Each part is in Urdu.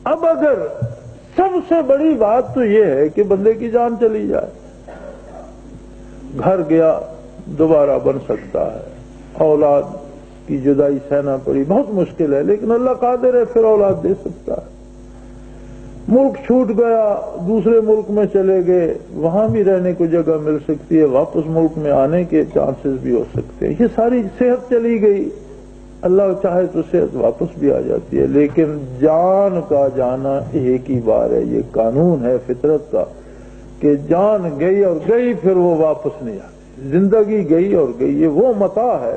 اب اگر سب سے بڑی بات تو یہ ہے کہ بندے کی جان چلی جائے، گھر گیا دوبارہ بن سکتا ہے، اولاد کی جدائی سہنا پڑی بہت مشکل ہے، لیکن اللہ قادر ہے پھر اولاد دے سکتا ہے، ملک چھوٹ گیا دوسرے ملک میں چلے گئے وہاں بھی رہنے کو جگہ مل سکتی ہے، واپس ملک میں آنے کے چانسز بھی ہو سکتے ہیں، یہ ساری صحت چلی گئی اللہ چاہے تو صحت واپس بھی آ جاتی ہے، لیکن جان کا جانا ایک ہی بار ہے، یہ قانون ہے فطرت کا کہ جان گئی اور گئی پھر وہ واپس نہیں آتی، زندگی گئی اور گئی، یہ وہ متاع ہے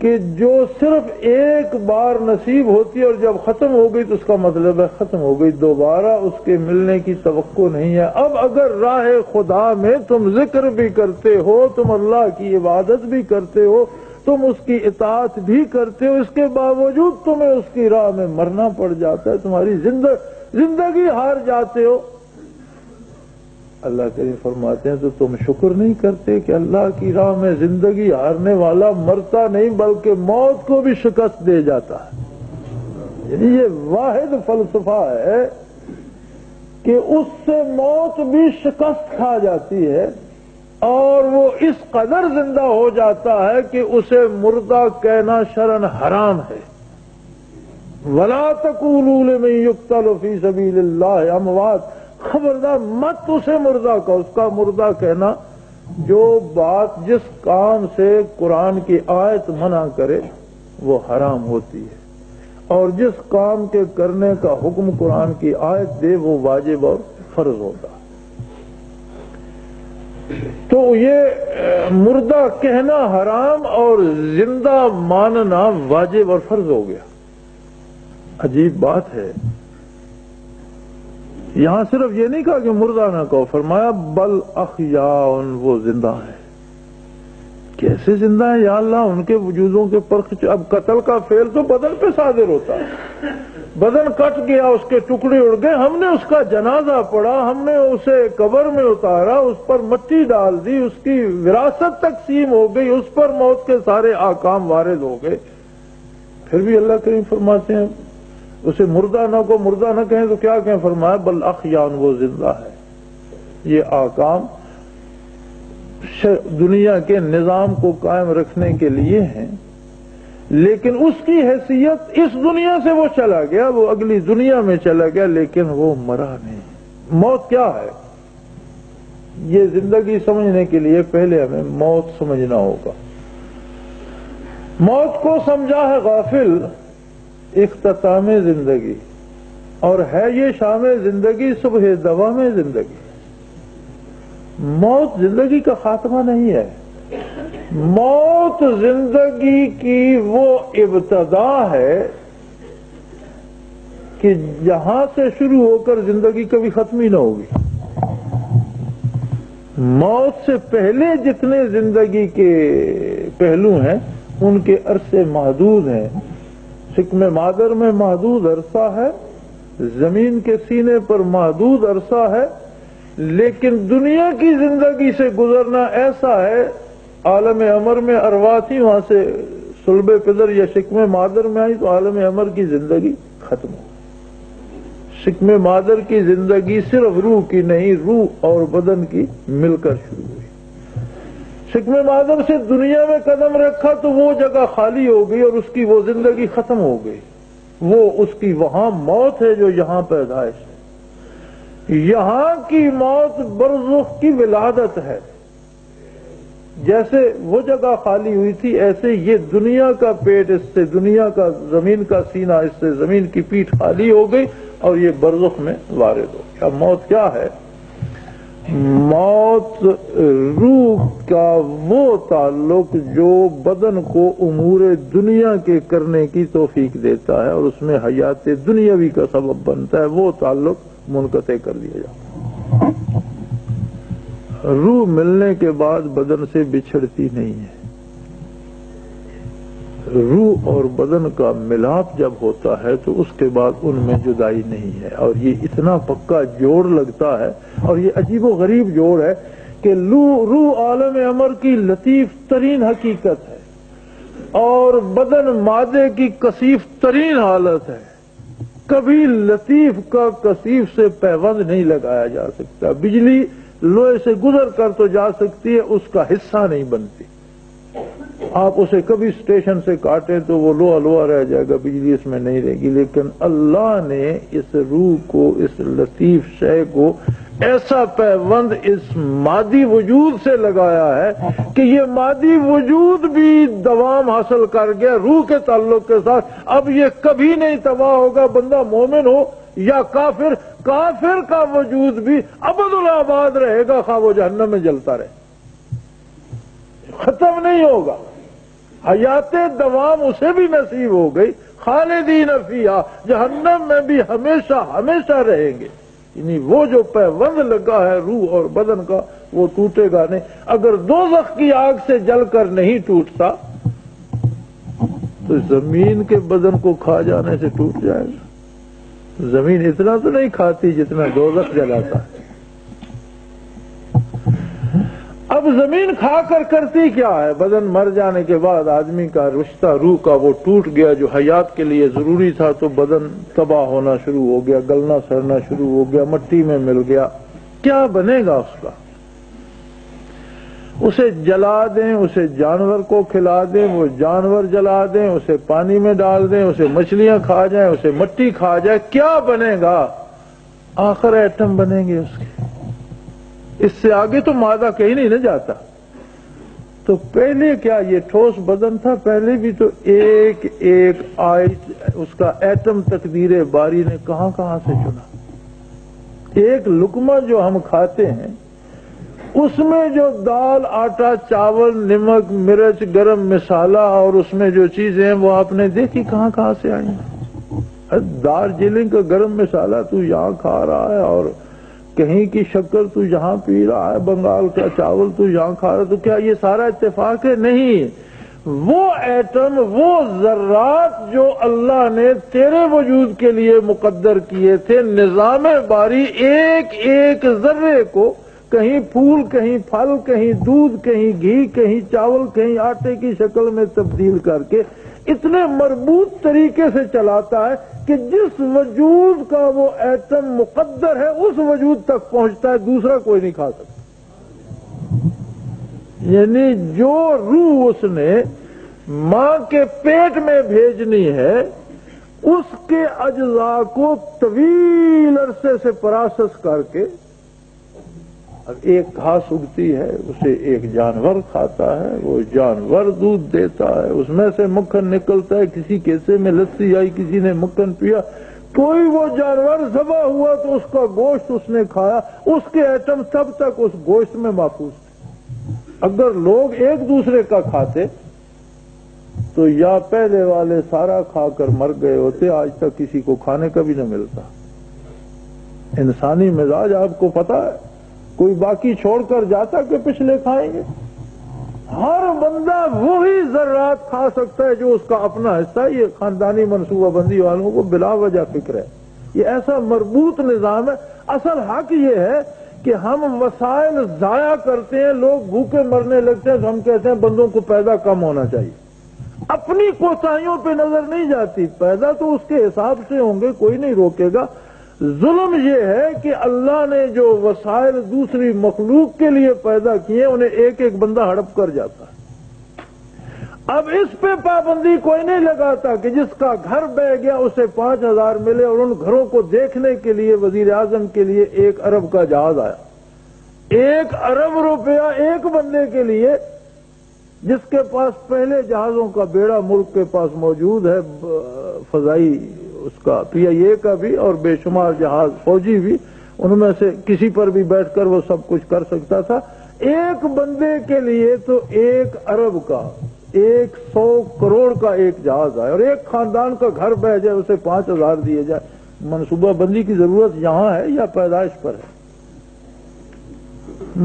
کہ جو صرف ایک بار نصیب ہوتی ہے اور جب ختم ہو گئی تو اس کا مطلب ہے ختم ہو گئی، دوبارہ اس کے ملنے کی توقع نہیں ہے۔ اب اگر راہ خدا میں تم ذکر بھی کرتے ہو، تم اللہ کی عبادت بھی کرتے ہو، تم اس کی اطاعت بھی کرتے ہو، اس کے باوجود تمہیں اس کی راہ میں مرنا پڑ جاتا ہے، تمہاری زندگی ہار جاتے ہو، اللہ کریم فرماتے ہیں تو تم شکر نہیں کرتے کہ اللہ کی راہ میں زندگی ہارنے والا مرتا نہیں بلکہ موت کو بھی شکست دے جاتا ہے۔ یعنی یہ واحد فلسفہ ہے کہ اس سے موت بھی شکست کھا جاتی ہے اور وہ اس قدر زندہ ہو جاتا ہے کہ اسے مردہ کہنا شرعاً حرام ہے۔ وَلَا تَقُولُوا لِمَن يُقْتَلُ فِي سَبِيلِ اللَّهِ أَمْوَاتٌ، خبردار مت اسے مردہ کا، اس کا مردہ کہنا جو بات جس کام سے قرآن کی آیت منع کرے وہ حرام ہوتی ہے، اور جس کام کے کرنے کا حکم قرآن کی آیت دے وہ واجب اور فرض ہوتا ہے۔ تو یہ مردہ کہنا حرام اور زندہ ماننا واجب اور فرض ہو گیا۔ عجیب بات ہے، یہاں صرف یہ نہیں کہا کہ مردہ نہ کہو، فرمایا بل احیاء، وہ زندہ ہے۔ کیسے زندہ ہیں یا اللہ؟ ان کے وجودوں کے پرخ، اب قتل کا فعل تو بدن پہ صادر ہوتا ہے، بدن کٹ گیا اس کے ٹکڑے اڑ گئے، ہم نے اس کا جنازہ پڑھا، ہم نے اسے قبر میں اتارا، اس پر مٹی ڈال دی، اس کی وراثت تقسیم ہو گئی، اس پر موت کے سارے احکام وارد ہو گئے، پھر بھی اللہ کریم فرماتے ہیں اسے مردہ نہ کو، مردہ نہ کہیں تو کیا کہیں؟ فرمایا بل احیاء، وہ زندہ ہے۔ یہ احکام دنیا کے نظام کو قائم رکھنے کے لیے ہیں، لیکن اس کی حیثیت اس دنیا سے وہ چلا گیا، وہ اگلی دنیا میں چلا گیا، لیکن وہ مرا نہیں۔ موت کیا ہے؟ یہ زندگی سمجھنے کے لیے پہلے ہمیں موت سمجھنا ہوگا۔ موت کو سمجھا ہے غافل اختتام زندگی، اور ہے یہ شام زندگی صبح دوام زندگی۔ موت زندگی کا خاتمہ نہیں ہے، موت زندگی کی وہ ابتدا ہے کہ جہاں سے شروع ہو کر زندگی کبھی ختم ہی نہ ہوگی۔ موت سے پہلے جتنے زندگی کے پہلو ہیں ان کے عرصے محدود ہیں، شکم مادر میں محدود عرصہ ہے، زمین کے سینے پر محدود عرصہ ہے، لیکن دنیا کی زندگی سے گزرنا ایسا ہے، عالم امر میں ارواح تھی، وہاں سے صلب پدر یا شکم مادر میں آئی تو عالم امر کی زندگی ختم ہو۔ شکم مادر کی زندگی صرف روح کی نہیں، روح اور بدن کی مل کر شروع ہوئی۔ شکم مادر سے دنیا میں قدم رکھا تو وہ جگہ خالی ہو گئی اور اس کی وہ زندگی ختم ہو گئی، وہ اس کی وہاں موت ہے جو یہاں پیدائش ہے۔ یہاں کی موت برزخ کی ولادت ہے، جیسے وہ جگہ خالی ہوئی تھی ایسے یہ دنیا کا پیٹ، اس سے دنیا کا زمین کا سینہ، اس سے زمین کی پیٹھ خالی ہو گئی اور یہ برزخ میں وارد ہو گیا۔ موت کیا ہے؟ موت روح کا وہ تعلق جو بدن کو امور دنیا کے کرنے کی توفیق دیتا ہے اور اس میں حیات دنیاوی کا سبب بنتا ہے، وہ تعلق منقطع کر دیا جاتا ہے۔ روح ملنے کے بعد بدن سے بچھڑتی نہیں ہے، روح اور بدن کا ملاپ جب ہوتا ہے تو اس کے بعد ان میں جدائی نہیں ہے، اور یہ اتنا پکا جوڑ لگتا ہے، اور یہ عجیب و غریب جوڑ ہے کہ روح عالم امر کی لطیف ترین حقیقت ہے اور بدن مادے کی کثیف ترین حالت ہے، کبھی لطیف کا کثیف سے پیوند نہیں لگایا جا سکتا. بجلی لوہے سے گزر کر تو جا سکتی ہے، اس کا حصہ نہیں بنتی. آپ اسے کبھی اسٹیشن سے کاٹیں تو وہ لوہا لوہا رہ جائے گا، بجلی اس میں نہیں رہے گی. لیکن اللہ نے اس روح کو، اس لطیف شے کو ایسا پیوند اس مادی وجود سے لگایا ہے کہ یہ مادی وجود بھی دوام حاصل کر گیا روح کے تعلق کے ساتھ. اب یہ کبھی نہیں تباہ ہوگا، بندہ مومن ہو یا کافر. کافر کا وجود بھی ابد الآباد رہے گا، خواہ وہ جہنم میں جلتا رہے، ختم نہیں ہوگا. حیات دوام اسے بھی نصیب ہو گئی، خالدین فیہا، جہنم میں بھی ہمیشہ ہمیشہ رہیں گے. یعنی وہ جو پیوند لگا ہے روح اور بدن کا وہ ٹوٹے گا نہیں. اگر دوزخ کی آگ سے جل کر نہیں ٹوٹتا تو زمین کے بدن کو کھا جانے سے ٹوٹ جائے گا. زمین اتنا تو نہیں کھاتی جتنا دوزخ جلاتا ہے. اب زمین کھا کر کرتی کیا ہے؟ بدن مر جانے کے بعد آدمی کا رشتہ روح کا وہ ٹوٹ گیا جو حیات کے لیے ضروری تھا، تو بدن تباہ ہونا شروع ہو گیا، گلنا سڑنا شروع ہو گیا، مٹی میں مل گیا. کیا بنے گا اس کا؟ اسے جلا دیں، اسے جانور کو کھلا دیں، وہ جانور جلا دیں، اسے پانی میں ڈال دیں، اسے مچھلیاں کھا جائیں، اسے مٹی کھا جائے، کیا بنے گا؟ آخر ایٹم بنیں گے اس کے. اس سے آگے تو مادہ کہیں نہیں نہ جاتا. تو پہلے کیا یہ ٹھوس بدن تھا؟ پہلے بھی تو ایک ایک اس کا ایٹم تقدیر باری نے کہاں کہاں سے چنا. ایک لقمہ جو ہم کھاتے ہیں اس میں جو دال، آٹا، چاول، نمک، مرچ، گرم مسالہ اور اس میں جو چیزیں ہیں وہ آپ نے دیکھی کہاں کہاں سے آئی ہیں. دارجلنگ کا گرم مسالہ تو یہاں کھا رہا ہے، اور کہیں کی شکر تو یہاں پی رہا ہے، بنگال کا چاول تو یہاں کھا رہا ہے. تو کیا یہ سارا اتفاق ہے؟ نہیں. وہ ایٹم، وہ ذرات جو اللہ نے تیرے وجود کے لیے مقدر کیے تھے، نظام باری ایک ایک ذرے کو کہیں پھول، کہیں پھل، کہیں دودھ، کہیں گھی، کہیں چاول، کہیں آٹے کی شکل میں تبدیل کر کے اتنے مربوط طریقے سے چلاتا ہے کہ جس وجود کا وہ ایٹم مقدر ہے اس وجود تک پہنچتا ہے، دوسرا کوئی نہیں کھا سکتا. یعنی جو روح اس نے ماں کے پیٹ میں بھیجنی ہے اس کے اجزاء کو طویل عرصے سے پروسیس کر کے، اب ایک گھاس اگتی ہے اسے ایک جانور کھاتا ہے، وہ جانور دودھ دیتا ہے، اس میں سے مکھن نکلتا ہے، کسی کیسے میں لسی آئی، کسی نے مکھن پیا، کوئی وہ جانور ذبح ہوا تو اس کا گوشت اس نے کھایا، اس کے ایٹم تب تک اس گوشت میں محفوظ تھے. اگر لوگ ایک دوسرے کا کھاتے تو یا پہلے والے سارا کھا کر مر گئے ہوتے، آج تک کسی کو کھانے کا بھی نہ ملتا. انسانی مزاج آپ کو پتا ہے، کوئی باقی چھوڑ کر جاتا کہ پچھلے کھائیں گے. ہر بندہ وہی ذرات کھا سکتا ہے جو اس کا اپنا حصہ ہے. یہ خاندانی منصوبہ بندی والوں کو بلا وجہ فکر ہے. یہ ایسا مربوط نظام ہے. اصل حق یہ ہے کہ ہم وسائل ضائع کرتے ہیں، لوگ بھوکے مرنے لگتے ہیں تو ہم کہتے ہیں بندوں کو پیدا کم ہونا چاہیے. اپنی کوتاہیوں پہ نظر نہیں جاتی، پیدا تو اس کے حساب سے ہوں گے، کوئی نہیں روکے گا. ظلم یہ ہے کہ اللہ نے جو وسائل دوسری مخلوق کے لیے پیدا کیے انہیں ایک ایک بندہ ہڑپ کر جاتا ہے. اب اس پہ پابندی کوئی نہیں لگاتا کہ جس کا گھر بہ گیا اسے 5,000 ملے، اور ان گھروں کو دیکھنے کے لیے وزیر اعظم کے لیے 1 ارب کا جہاز آیا. 1 ارب روپیہ ایک بندے کے لیے، جس کے پاس پہلے جہازوں کا بیڑا ملک کے پاس موجود ہے، فضائی اس کا PIA کا بھی اور بے شمار جہاز فوجی بھی، ان میں سے کسی پر بھی بیٹھ کر وہ سب کچھ کر سکتا تھا. ایک بندے کے لیے تو 1 ارب کا 100 کروڑ کا ایک جہاز آئے، اور ایک خاندان کا گھر بہ جائے اسے 5,000 دیے جائے. منصوبہ بندی کی ضرورت یہاں ہے یا پیدائش پر ہے؟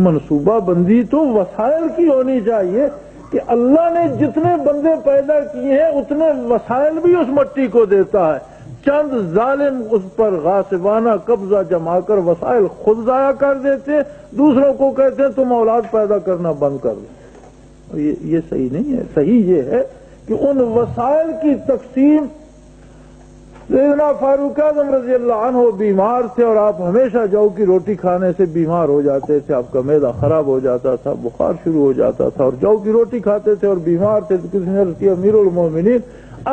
منصوبہ بندی تو وسائل کی ہونی چاہیے کہ اللہ نے جتنے بندے پیدا کیے ہیں اتنے وسائل بھی اس مٹی کو دیتا ہے. چند ظالم اس پر غاصبانہ قبضہ جما کر وسائل خود ضائع کر دیتے، دوسروں کو کہتے ہیں تم اولاد پیدا کرنا بند کر دو. یہ صحیح نہیں ہے. صحیح یہ ہے کہ ان وسائل کی تقسیم سیدنا فاروق اعظم رضی اللہ عنہ بیمار تھے اور آپ ہمیشہ جو کی روٹی کھانے سے بیمار ہو جاتے تھے، آپ کا معدہ خراب ہو جاتا تھا، بخار شروع ہو جاتا تھا، اور جو کی روٹی کھاتے تھے اور بیمار تھے تو کسی نے عرض کیا امیر المومنین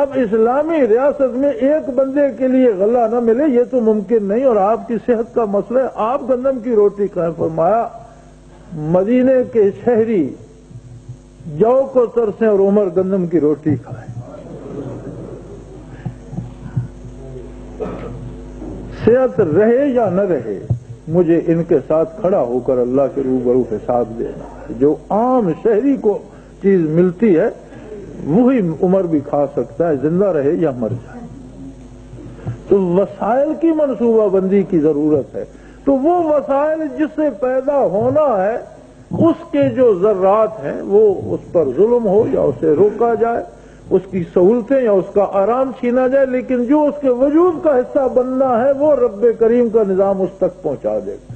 اب اسلامی ریاست میں ایک بندے کے لیے غلہ نہ ملے یہ تو ممکن نہیں، اور آپ کی صحت کا مسئلہ ہے، آپ گندم کی روٹی کھائیں۔ فرمایا مدینے کے شہری جو کو ترسیں اور عمر گندم کی روٹی کھائیں۔ صحت رہے یا نہ رہے مجھے ان کے ساتھ کھڑا ہو کر اللہ کے روبرو حساب دینا ہے۔ جو عام شہری کو چیز ملتی ہے وہی عمر بھی کھا سکتا ہے، زندہ رہے یا مر جائے۔ تو وسائل کی منصوبہ بندی کی ضرورت ہے، تو وہ وسائل جس سے پیدا ہونا ہے اس کے جو ذرات ہیں وہ اس پر ظلم ہو یا اسے روکا جائے، اس کی سہولتیں یا اس کا آرام چھینا جائے، لیکن جو اس کے وجود کا حصہ بننا ہے وہ رب کریم کا نظام اس تک پہنچا دے گا۔